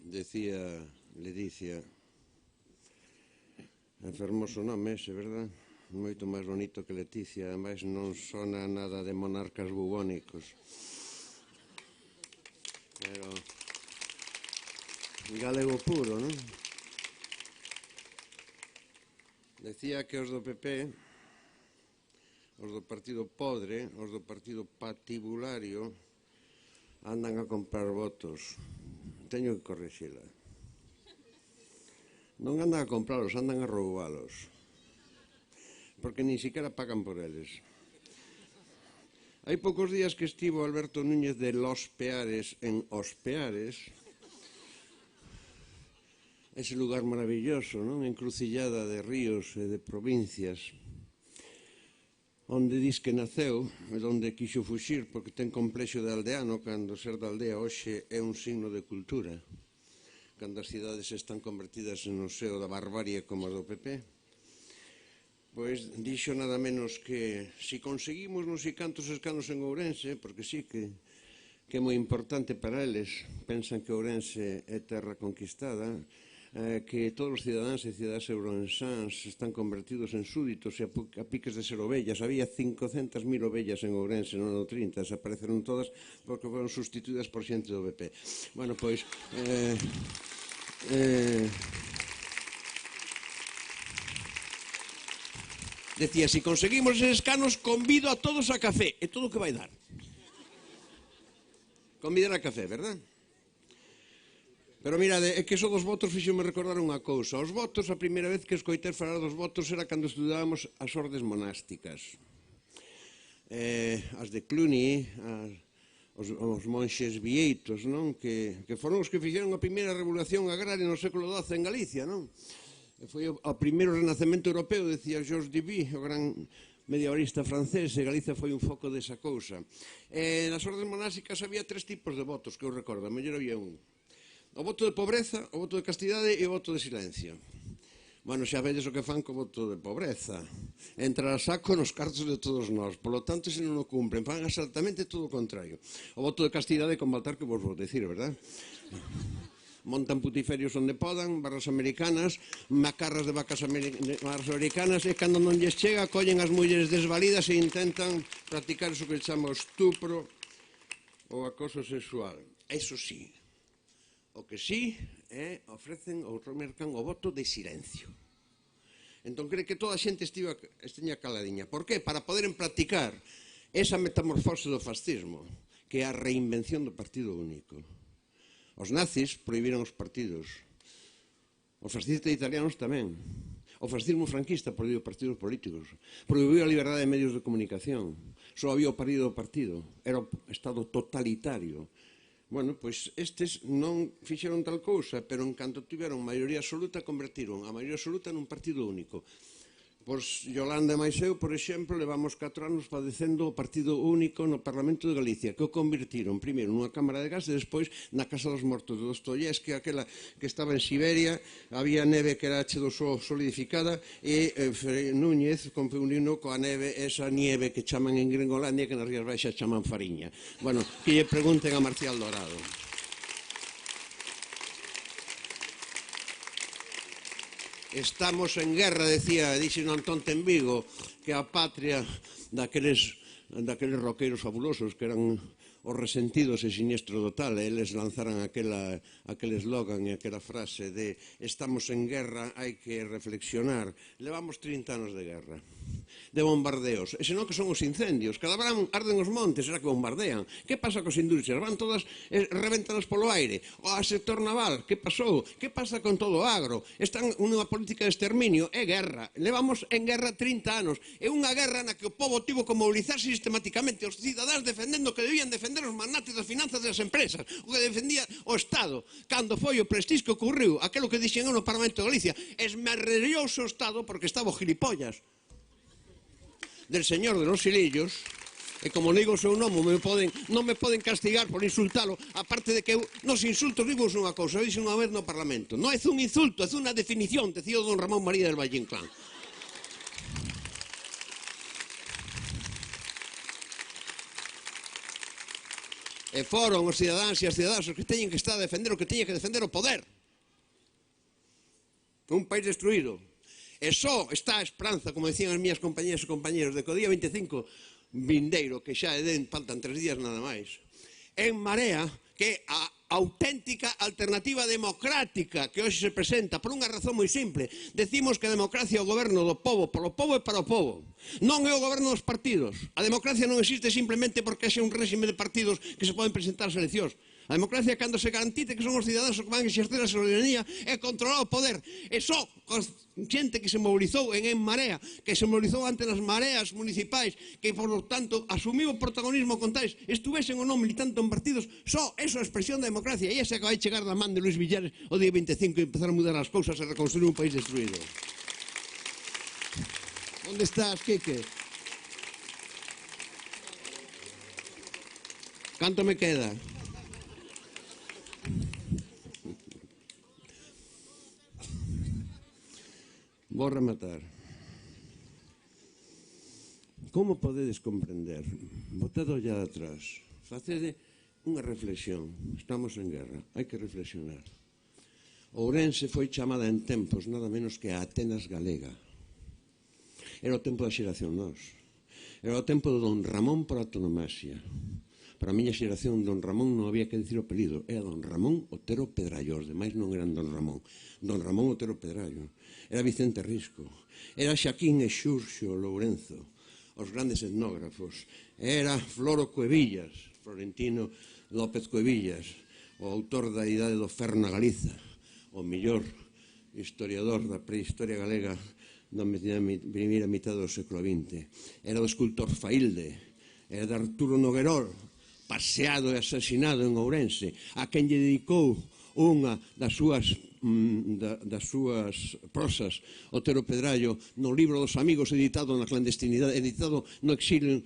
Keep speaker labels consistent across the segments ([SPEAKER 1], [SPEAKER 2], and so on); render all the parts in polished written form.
[SPEAKER 1] Decía Ledicia, é fermoso nome ese, verdad? Moito máis bonito que Leticia, ademais non sona nada de monarcas bubónicos. Pero galego puro, non? Decía que os do PP, os do partido podre, os do partido patibulario, andan a comprar votos. Teño que corrixila. Non andan a compralos, andan a roubalos. Porque nin siquiera pagan por eles. Hai poucos días que estivo Alberto Núñez de Los Peares en Os Peares, ese lugar maravilloso, non? Encrucillada de ríos e de provincias, onde dis que naceu e onde quixo fuxir porque ten complexo de aldeano cando ser de aldea hoxe é un signo de cultura, cando as cidades están convertidas en o seo da barbarie como as do PP. Pois dixo nada menos que si conseguimos non sei cantos escanos en Ourense, porque sí que é moi importante para eles, pensan que Ourense é terra conquistada, que todos os cidadáns e cidadás ourensáns están convertidos en súditos e a piques de ser ovellas. Había 500.000 ovellas en Ourense no ano 30, desapareceron todas porque foron sustituídas por xente do BP. Bueno, pois... decía, si conseguimos eses escanos, convido a todos a café. É todo o que vai dar. Convidar a café, verdad? Pero mirade, é que eso dos votos fixo-me recordar unha cousa. Os votos, a primeira vez que escoitei falar dos votos era cando estudábamos as ordes monásticas. As de Cluny, os monxes vieitos, non? Que foron os que fixeron a primeira revolución agraria no século XII en Galicia, non? Foi o primeiro renacemento europeo, decía Georges Duby, o gran mediavorista francés, e Galicia foi un foco desa cousa. Nas ordes monásticas había 3 tipos de votos, que eu recordo, a mellor había un. O voto de pobreza, o voto de castidade e o voto de silencio. Bueno, xa vedes o que fan co voto de pobreza. Entra a saco nos cartos de todos nós. Por lo tanto, se non o cumplen, fan exactamente todo o contrario. O voto de castidade con Baltar que vos vou decir, verdad? Montan putiferios onde podan, barras americanas, macarras de vacas americanas, e cando non lles chega, collen as mulleres desvalidas e intentan practicar iso que chama o estupro ou acoso sexual. Eso sí. O que sí é ofrecen ou mercan o voto de silencio. Entón cree que toda a xente esteña caladiña. Por qué? Para poder practicar esa metamorfose do fascismo, que é a reinvención do partido único. Os nazis prohibiron os partidos. Os fascistas italianos tamén. O fascismo franquista prohibiu partidos políticos. Prohibiu a liberdade de medios de comunicación. Só había o partido. Era o Estado totalitario. Bueno, pois estes non fixeron tal cousa, pero en canto tiveron maioría absoluta, convertiron a maioría absoluta nun partido único. Pois Yolanda e máis eu, por exemplo, levamos 4 anos padecendo o partido único no Parlamento de Galicia, que o convirtiron primeiro nunha cámara de gas e despois na Casa dos Mortos de Dostoyevsky, aquela que estaba en Siberia, había neve que era H2O solidificada e Núñez confundiu coa neve, esa nieve que chaman en Gringolandia, que nas Rías Baixas chaman fariña. Bueno, que lle pregunten a Marcial Dorado. Estamos en guerra, decía, dixen Antón en Vigo, que a patria daqueles roqueiros fabulosos que eran os resentidos e siniestro total, eles lanzaran aquel eslogan e aquela frase de estamos en guerra, hai que reflexionar. Levamos 30 anos de guerra, de bombardeos, e senón que son os incendios, cada verán arden os montes, será que bombardean. Que pasa cos industrias? Van todas, revéntanas polo aire. O sector naval, que pasou? Que pasa con todo o agro? Están nunha política de exterminio, é guerra. Levamos en guerra 30 anos, é unha guerra na que o pobo tivo que mobilizarse sistemáticamente, os cidadáns defendendo que debían defender os magnates das finanzas das empresas, o que defendía o Estado. Cando foi o Prestige que ocurriu, aquilo que dixen eu no Parlamento de Galicia, esmerrellouse o Estado porque estaba o gilipollas del señor de los hilillos, e como digo o seu nome, non me poden castigar por insultalo, aparte de que eu nos insultos digo unha cousa, dixen unha vez no Parlamento, non é un insulto, é unha definición, decía don Ramón María del Valle Inclán. E foron os cidadáns e as cidadáns os que teñen que estar a defender o que teñen que defender o poder. Un país destruído. E só está a esperanza, como decían as miñas compañeras e compañeros, de que o día 25 vindeiro, que xa faltan 3 días nada máis, En Marea, que é a auténtica alternativa democrática que hoxe se presenta por unha razón moi simple. Decimos que a democracia é o goberno do povo, polo povo e para o povo. Non é o goberno dos partidos. A democracia non existe simplemente porque haxe un réxime de partidos que se poden presentar as eleccións. A democracia é cando se garantice que son os cidadáns os que van a exercer a soberanía e controlar o poder. E só xente que se mobilizou en Marea, que se mobilizou ante as mareas municipais, que, por lo tanto, asumiu o protagonismo con tais, estuvesen ou non militando en partidos, só eso é a expresión da democracia. E esa que vai chegar da man de Luis Villares o día 25 e empezar a mudar as cousas e reconstruir un país destruído. Onde estás, Quique? Canto me queda? Vou rematar. Como podedes comprender? Botade a ollada atrás. Facede unha reflexión. Estamos en guerra. Hai que reflexionar. Ourense foi chamada en tempos nada menos que a Atenas galega. Era o tempo da xeración nós. Era o tempo de Don Ramón por autonomasia. Para a miña xeración, Don Ramón non había que dicir o apelido. Era Don Ramón Otero Pedrallo. Os demais non eran Don Ramón. Don Ramón Otero Pedrallo. Era Vicente Risco. Era Xaquín e Xurxo Lourenzo, os grandes etnógrafos. Era Floro Cuevillas, Florentino López Cuevillas, o autor da Idade do Ferro na Galiza, o mellor historiador da prehistoria galega da primeira mitad do século XX. Era o escultor Failde, era de Arturo Noguerol, paseado e asesinado en Ourense, a quen lle dedicou unha das súas prosas, Otero Pedrallo, no libro dos amigos, editado na clandestinidade, editado no exilio,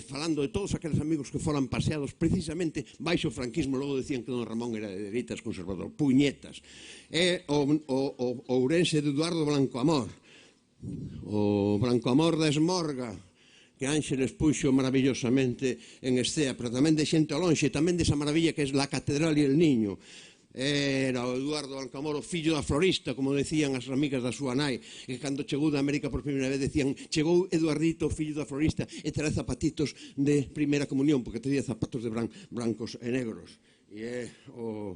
[SPEAKER 1] falando de todos aqueles amigos que foran paseados precisamente baixo o franquismo. Logo decían que Don Ramón era de dereitas, conservador, puñetas. É o Ourense de Eduardo Blanco Amor, o Blanco Amor da Esmorga, que Ángeles puxo maravillosamente en escena, pero tamén de xente ao lonxe, tamén desa maravilla que é la Catedral e el Niño. Era o Eduardo Blanco Amor, o fillo da florista, como decían as amigas da súa nai, que cando chegou da América por primeira vez decían: chegou Eduardito, fillo da florista, e trae zapatitos de primeira comunión, porque traía zapatos de blancos e negros. E é o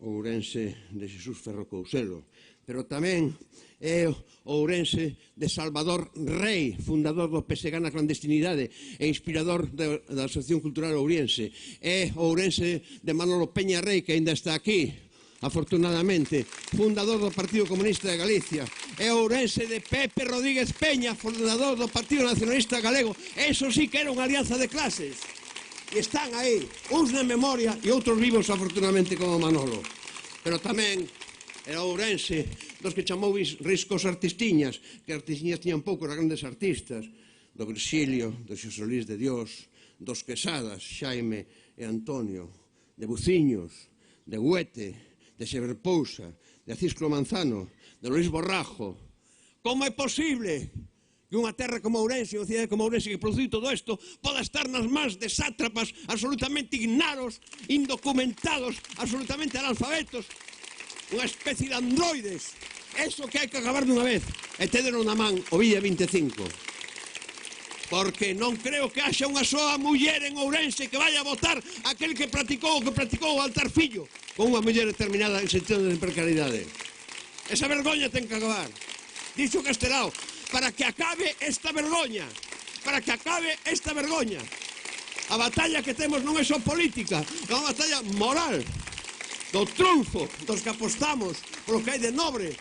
[SPEAKER 1] Ourense de Xesús Ferro Couselo. Pero tamén é o Ourense de Salvador Rei, fundador do PSG na clandestinidade e inspirador da Asociación Cultural Ourense. É o Ourense de Manolo Peña Rei, que ainda está aquí, afortunadamente, fundador do Partido Comunista de Galicia. É o Ourense de Pepe Rodríguez Peña, fundador do Partido Nacionalista Galego. Eso sí que era unha alianza de clases. E están aí, uns na memoria e outros vivos, afortunadamente, como Manolo. Pero tamén era o Ourense dos que chamou riscos artistiñas, que artistiñas tiñan pouco, eran grandes artistas, do Virxilio, do Xosé Luis de Dios, dos Quesadas, Xaime e Antonio, de Buciños, de Huete, de Xever Pousa, de Cisclo Manzano, de Luis Borrajo. Como é posible que unha terra como Ourense, unha cidade como Ourense, que produciu todo isto, poda estar nas mans de sátrapas absolutamente ignaros, indocumentados, absolutamente analfabetos, unha especie de androides? Eso que hai que acabar dunha vez. E tedero na man o día 25. Porque non creo que haxa unha soa muller en Ourense que vaya a votar aquel que practicou o altar fillo con unha muller determinada en sentido de precariedade. Esa vergoña ten que acabar. Dixo Castelao, para que acabe esta vergoña, para que acabe esta vergoña. A batalla que temos non é só política, é unha batalla moral, do triunfo dos que apostamos polo que hai de nobre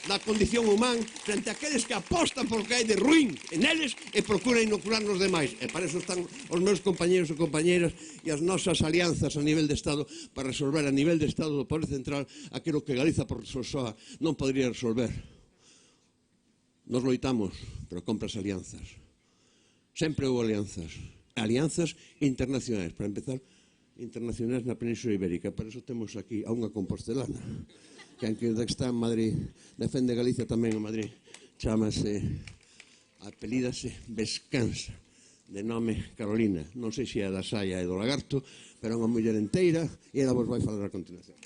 [SPEAKER 1] da condición humana frente a aqueles que apostan polo que hai de ruín en eles e procuran inocular nos demais. E para eso están os meus compañeros e compañeras e as nosas alianzas a nivel de Estado para resolver a nivel de Estado do Poder Central aquilo que Galiza por soa non podría resolver. Nos loitamos, pero compras alianzas. Sempre houve alianzas. Alianzas internacionais. Para empezar, internacionais na Península Ibérica. Para eso temos aquí a unha compostelana, que aunque está en Madrid, defende Galicia tamén en Madrid. Chámase, apelídase Vescansa, de nome Carolina. Non sei se é da Saia e do Lagarto, pero é unha muller enteira e ela vos vai falar a continuación.